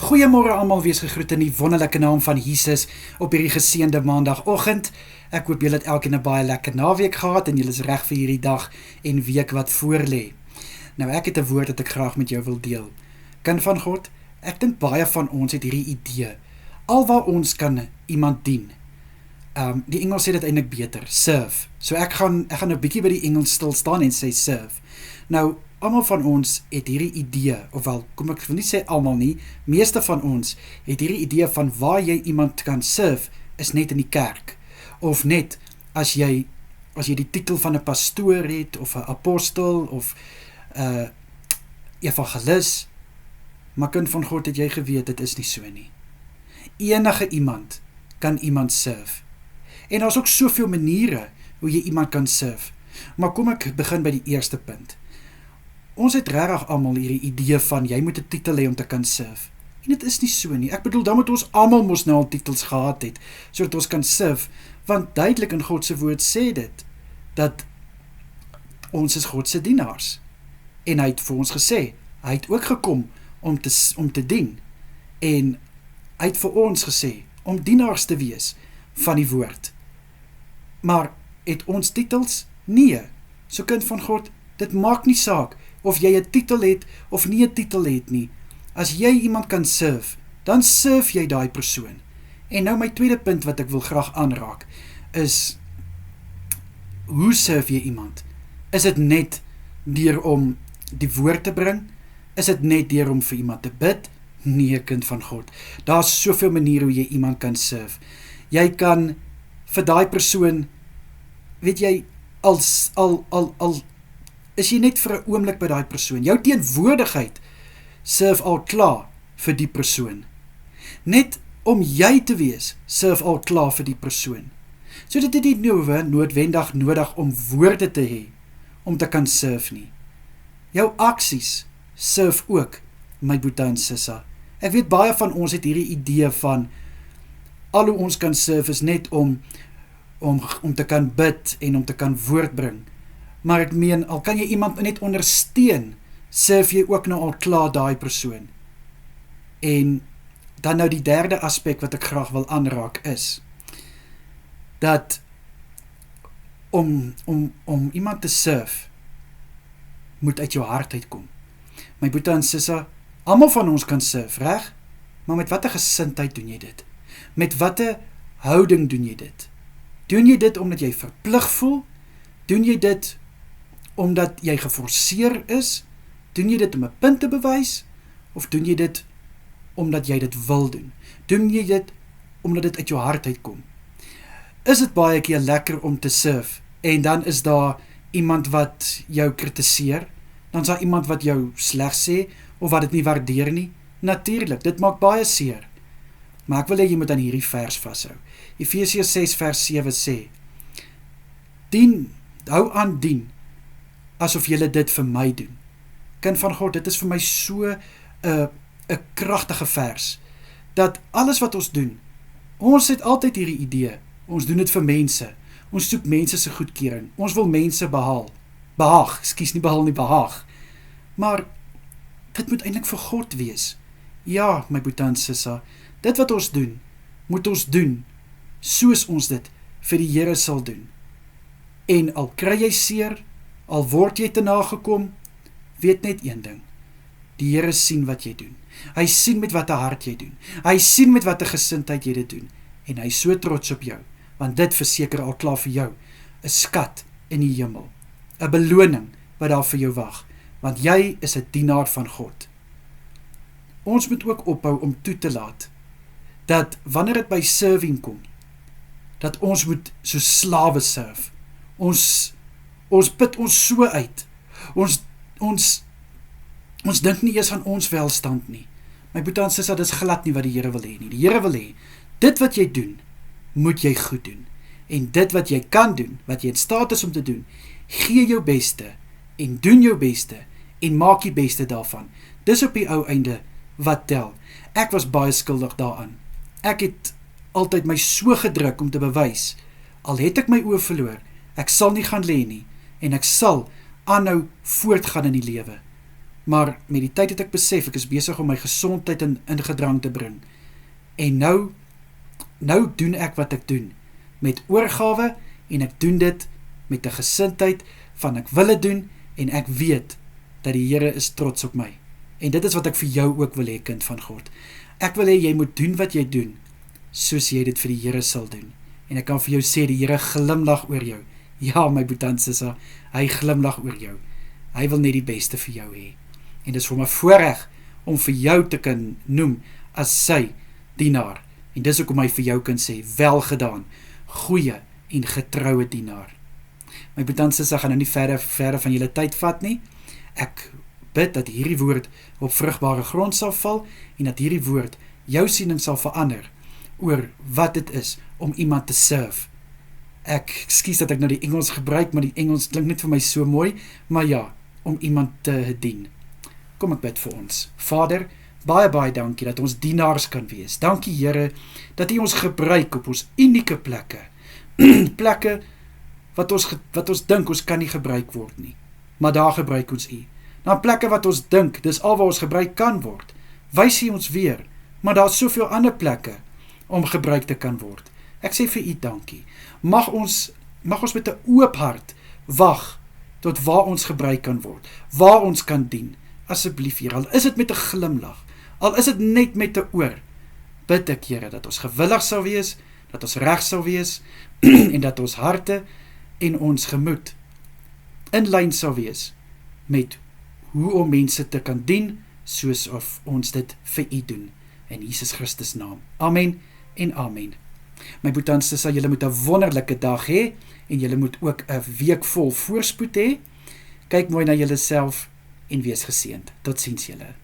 Goeiemôre almal, wees gegroet in die wonderlike naam van Jesus op hierdie geseënde maandagoggend. Ek hoop julle het elkeen 'n baie lekker naweek gehad en julle is reg vir hierdie dag en week wat voorlê. Nou ek het 'n woord wat ek graag met jou wil deel. Kind van God, ek dink baie van ons het hierdie idee. Alwaar ons kan iemand dien. Die Engels sê dit eintlik beter, serve. So ek gaan nou 'n bietjie by die Engels stil staan en sê serve. Nou, almal van ons het hierdie idee, ofwel, kom ek wil nie sê almal nie, meeste van ons het hierdie idee van waar jy iemand kan serve, is net in die kerk. Of net, as jy die titel van 'n pastoor het, of 'n apostel, of evangelis, maar kind van God, het jy geweet, dit is nie so nie. Enige iemand kan iemand serve. En daar is ook soveel maniere hoe jy iemand kan serve. Maar kom ek begin by die eerste punt. Ons het regtig almal hierdie idee van jy moet 'n titel hê om te kan serve. En dit is nie so nie. Ek bedoel, dan moet ons almal mos nou al titels gehad het, sodat ons kan serve, want duidelik in God se woord sê dit, dat ons is God se dienaars. En hy het vir ons gesê, hy het ook gekom om te dien. En hy het vir ons gesê, om dienaars te wees van die woord. Maar het ons titels? Nee. So kind van God, dit maak nie saak of jy 'n titel het of nie 'n titel het nie. As jy iemand kan serve, dan serve jy daai persoon. En nou my tweede punt wat ek wil graag aanraak, is, hoe serve jy iemand? Is dit net deur om die woord te bring? Is dit net deur om vir iemand te bid? Nee, kind van God. Daar is soveel maniere hoe jy iemand kan serve. Jy kan vir daai persoon, weet jy, al is jy net vir 'n oomblik by daai persoon. Jou teenwoordigheid serve al klaar vir die persoon. Net om jy te wees, serve al klaar vir die persoon. So dit het nie noodwendig nodig om woorde te hê, om te kan serve nie. Jou aksies serve ook, my boetie en sissa. Ek weet baie van ons het hierdie idee van, al hoe ons kan serve is net om te kan bid en om te kan woord bring. Maar ek meen, al kan jy iemand net ondersteun, serve jy ook nou al klaar daai persoon. En dan nou die derde aspek wat ek graag wil aanraak is, dat om iemand te serve, moet uit jou hart uitkom. My boetie en sissa, almal van ons kan serve, reg? Maar met watter gesindheid doen jy dit? Met watter houding doen jy dit? Doen jy dit omdat jy verplig voel? Doen jy dit omdat jy geforseer is? Doen jy dit om 'n punt te bewys? Of doen jy dit omdat jy dit wil doen? Doen jy dit omdat dit uit jou hart uitkom? Is dit baie keer lekker om te serve, en dan is daar iemand wat jou kritiseer? Dan is daar iemand wat jou sleg sê, of wat dit nie waardeer nie? Natuurlik, dit maak baie seer. Maar ek wil hê jy moet aan hierdie vers vashou. Efesiërs 6 vers 7 sê, hou aan dien, asof julle dit vir my doen. Kind van God, dit is vir my so 'n kragtige vers, dat alles wat ons doen, ons het altyd hierdie idee, ons doen dit vir mense, ons soek mense se goedkeuring, ons wil mense behaag, maar dit moet eintlik vir God wees. Ja, my boetie en sissa, dit wat ons doen, moet ons doen, soos ons dit vir die Here sal doen. En al kry jy seer, al word jy te nagekom, weet net een ding, die Here sien wat jy doen. Hy sien met wat 'n hart jy doen. Hy sien met wat 'n gesindheid jy dit doen. En hy is so trots op jou, want dit verseker al klaar vir jou 'n skat in die hemel, 'n beloning wat daar vir jou wag, want jy is 'n dienaar van God. Ons moet ook ophou om toe te laat, dat wanneer dit by serving kom, dat ons moet so slawe serve. Ons put ons so uit. Ons dink nie eers aan ons welstand nie. My boetie en sissa, dis glad nie wat die Here wil hê nie. Die Here wil hê, dit wat jy doen, moet jy goed doen. En dit wat jy kan doen, wat jy in staat is om te doen, gee jou beste, en doen jou beste, en maak die beste daarvan. Dis op die ou einde wat tel. Ek was baie skuldig daaraan. Ek het altyd my so gedruk om te bewys, al het ek my oë verloor, ek sal nie gaan lê nie, en ek sal aanhou voortgaan in die lewe. maar met die tyd het ek besef, ek is besig om my gesondheid in gedrang te bring. En nou doen ek wat ek doen, met oorgawe, en ek doen dit met 'n gesindheid van ek wil dit doen, en ek weet dat die Here is trots op my. En dit is wat ek vir jou ook wil hê, kind van God. Ek wil hê jy moet doen wat jy doen, soos jy dit vir die Here sal doen. En ek kan vir jou sê, die Here glimlag oor jou. Ja, my boetie Sissa, hy glimlag oor jou. Hy wil net die beste vir jou hê. En dis vir my voorreg om vir jou te kan noem as sy dienaar. En dis ook om hy vir jou kan sê, welgedaan, goeie en getroue dienaar. My boetie Sissa, gaan nou nie verder van julle tyd vat nie. Ek bid dat hierdie woord op vrugbare grond sal val, en dat hierdie woord jou siening sal verander oor wat dit is om iemand te serve. Ek skies dat ek nou die Engels gebruik, maar die Engels klink net vir my so mooi, maar ja, om iemand te dien. Kom ek bid vir ons. Vader, baie dankie dat ons dienaars kan wees. Dankie Here, dat U ons gebruik op ons unieke plekke. Plekke wat ons dink ons kan nie gebruik word nie. Maar daar gebruik ons U. Na plekke wat ons dink, dis al waar ons gebruik kan word. Wys U ons weer, maar daar is soveel ander plekke om gebruik te kan word. Ek sê vir U dankie. Mag ons met 'n oop hart wag tot waar ons gebruik kan word, waar ons kan dien. Asseblief Here, al is dit met 'n glimlag, al is dit net met 'n oor, bid ek Here dat ons gewillig sal wees, dat ons reg sal wees en dat ons harte en ons gemoed in lyn sal wees met hoe om mense te kan dien, soos of ons dit vir U doen. In Jesus Christus naam. Amen en amen. My boetie Sissa, julle moet 'n wonderlike dag hê, en julle moet ook 'n week vol voorspoed hê. Kyk mooi na julle self en wees geseënd. Totsiens julle.